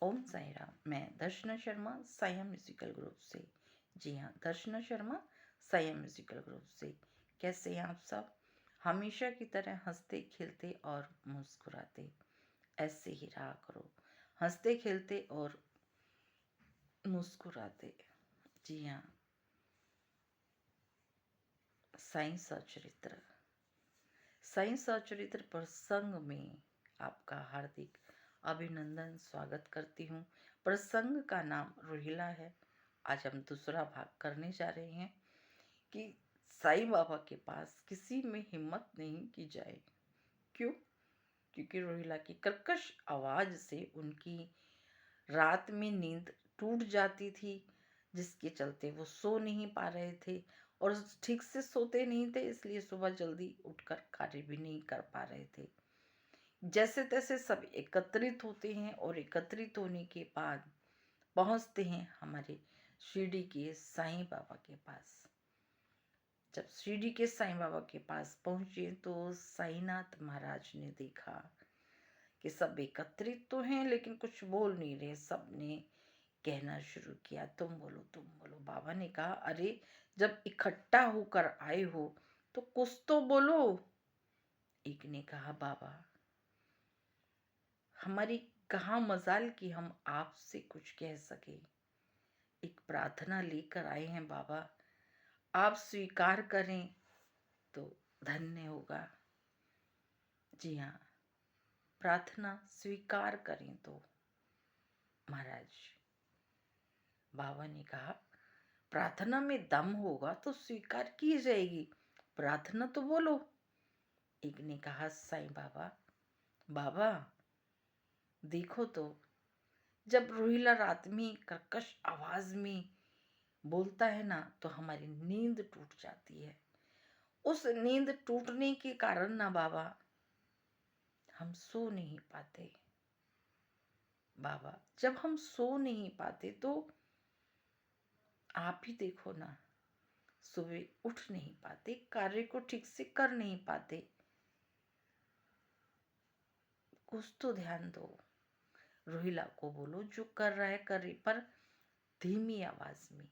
ओम साई राम। मैं दर्शना शर्मा साया musical group से। जी हाँ, दर्शना शर्मा साया म्यूजिकल ग्रुप से। कैसे हैं आप सब? हमेशा की तरह हंसते खेलते और मुस्कुराते ऐसे ही रहा करो। हंसते खेलते और मुस्कुराते। जी हाँ, साई सचरित्र। साई सचरित्र प्रसंग में आपका हार्दिक अभिनंदन स्वागत करती हूँ। प्रसंग का नाम रोहिला है। आज हम दूसरा भाग करने जा रहे हैं कि साईं बाबा के पास किसी में हिम्मत नहीं की जाए। क्यों? क्योंकि रोहिला की कर्कश आवाज से उनकी रात में नींद टूट जाती थी, जिसके चलते वो सो नहीं पा रहे थे और ठीक से सोते नहीं थे, इसलिए सुबह जल्दी उठकर कार्य भी नहीं कर पा रहे थे। जैसे तैसे सब एकत्रित होते हैं और एकत्रित होने के बाद पहुंचते हैं हमारे शिरडी के साईं बाबा के पास। जब शिरडी के साईं बाबा के पास पहुंचे तो साईनाथ महाराज ने देखा कि सब एकत्रित तो हैं लेकिन कुछ बोल नहीं रहे। सबने कहना शुरू किया, तुम बोलो तुम बोलो। बाबा ने कहा, अरे जब इकट्ठा होकर आए हो तो कुछ तो बोलो। एक ने कहा, बाबा हमारी कहाँ मजाल कि हम आपसे कुछ कह सके। एक प्रार्थना लेकर आए हैं बाबा, आप स्वीकार करें तो धन्य होगा। जी हाँ, प्रार्थना स्वीकार करें तो। महाराज बाबा ने कहा, प्रार्थना में दम होगा तो स्वीकार की जाएगी, प्रार्थना तो बोलो। एक ने कहा, साईं बाबा, बाबा देखो तो, जब रोहिला रात में कर्कश आवाज में बोलता है ना तो हमारी नींद टूट जाती है। उस नींद टूटने के कारण ना बाबा हम सो नहीं पाते। बाबा जब हम सो नहीं पाते तो आप ही देखो ना, सुबह उठ नहीं पाते, कार्य को ठीक से कर नहीं पाते। कुछ तो ध्यान दो। रोहिला को बोलो जो कर रहा है करे, पर धीमी आवाज में,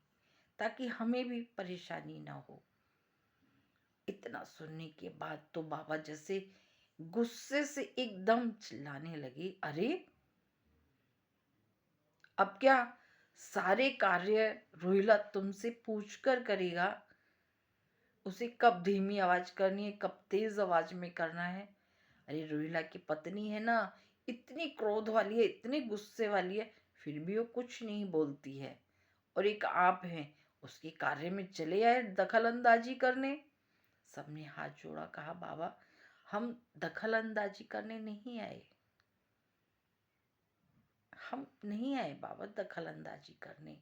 ताकि हमें भी परेशानी ना हो। इतना सुनने के बाद तो बाबा जैसे गुस्से से एकदम चिल्लाने लगे, अरे अब क्या सारे कार्य रोहिला तुमसे पूछकर करेगा? उसे कब धीमी आवाज करनी है, कब तेज आवाज में करना है? अरे रोहिला की पत्नी है ना, इतनी क्रोध वाली है, इतनी गुस्से वाली है, फिर भी वो कुछ नहीं बोलती है। और एक आप हैं, उसके कार्य में चले आए दखल अंदाजी करने। सबने हाथ जोड़ा, कहा, बाबा हम दखल अंदाजी करने नहीं आए। हम नहीं आए बाबा दखल अंदाजी करने।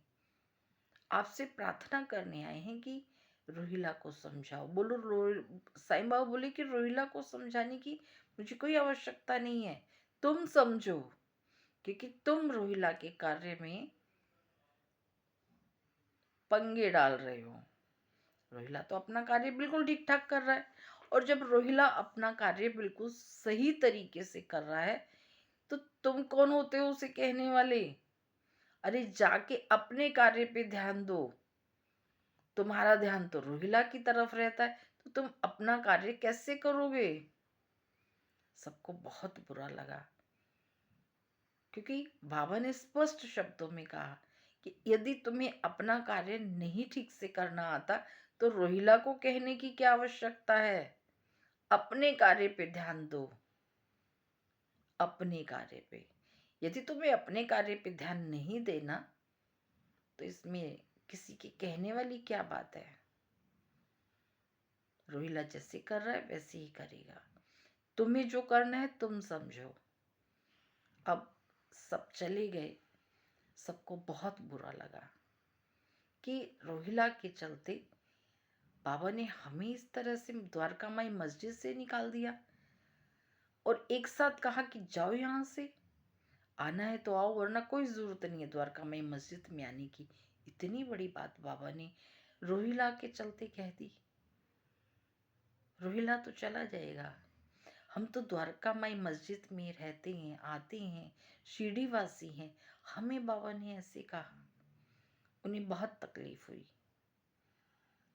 आपसे प्रार्थना करने आए हैं कि रोहिला को समझाओ। बोलो साईं बाबा बोले कि रोहिला को समझाने की मुझे कोई आवश्यकता नहीं है, तुम समझो, क्योंकि तुम रोहिला के कार्य में पंगे डाल रहे हो। रोहिला तो अपना कार्य बिल्कुल ठीक ठाक कर रहा है, और जब रोहिला अपना कार्य बिल्कुल सही तरीके से कर रहा है तो तुम कौन होते हो उसे कहने वाले? अरे जाके अपने कार्य पे ध्यान दो। तुम्हारा ध्यान तो रोहिला की तरफ रहता है, तो तुम अपना कार्य कैसे करोगे? सबको बहुत बुरा लगा, क्योंकि बाबा ने स्पष्ट शब्दों में कहा कि यदि तुम्हें अपना कार्य नहीं ठीक से करना आता तो रोहिला को कहने की क्या आवश्यकता है? अपने कार्य पे ध्यान दो। अपने कार्य पे, यदि तुम्हें अपने कार्य पे ध्यान नहीं देना तो इसमें किसी के कहने वाली क्या बात है? रोहिला जैसे कर रहा है वैसे ही करेगा। तुम्हें जो करना है तुम समझो। अब सब चले गए। सबको बहुत बुरा लगा कि रोहिला के चलते बाबा ने हमें इस तरह से द्वारका माई मस्जिद से निकाल दिया और एक साथ कहा कि जाओ यहां से, आना है तो आओ वरना कोई जरूरत नहीं है द्वारका माई मस्जिद में आने की। इतनी बड़ी बात बाबा ने रोहिला के चलते कह दी। रोहिला तो चला जाएगा, हम तो द्वारका माई मस्जिद में रहते हैं, आते हैं, शिरडी वासी हैं। हमें बाबा ने ऐसे कहा, उन्हें बहुत तकलीफ हुई।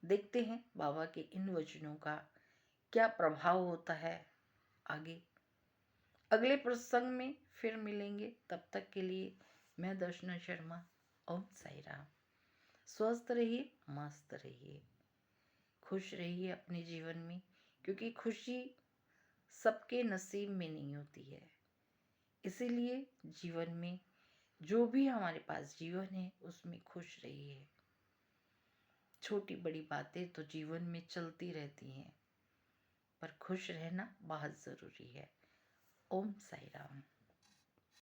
देखते हैं बाबा के इन वचनों का क्या प्रभाव होता है आगे। अगले प्रसंग में फिर मिलेंगे, तब तक के लिए मैं दर्शना शर्मा। ओम साई राम। स्वस्थ रहिए, मस्त रहिए, खुश रहिए अपने जीवन में, क्योंकि खुशी सबके नसीब में नहीं होती है। इसीलिए जीवन में जो भी हमारे पास जीवन है उसमें खुश रहिए। छोटी बड़ी बातें तो जीवन में चलती रहती हैं, पर खुश रहना बहुत ज़रूरी है। ओम साई राम।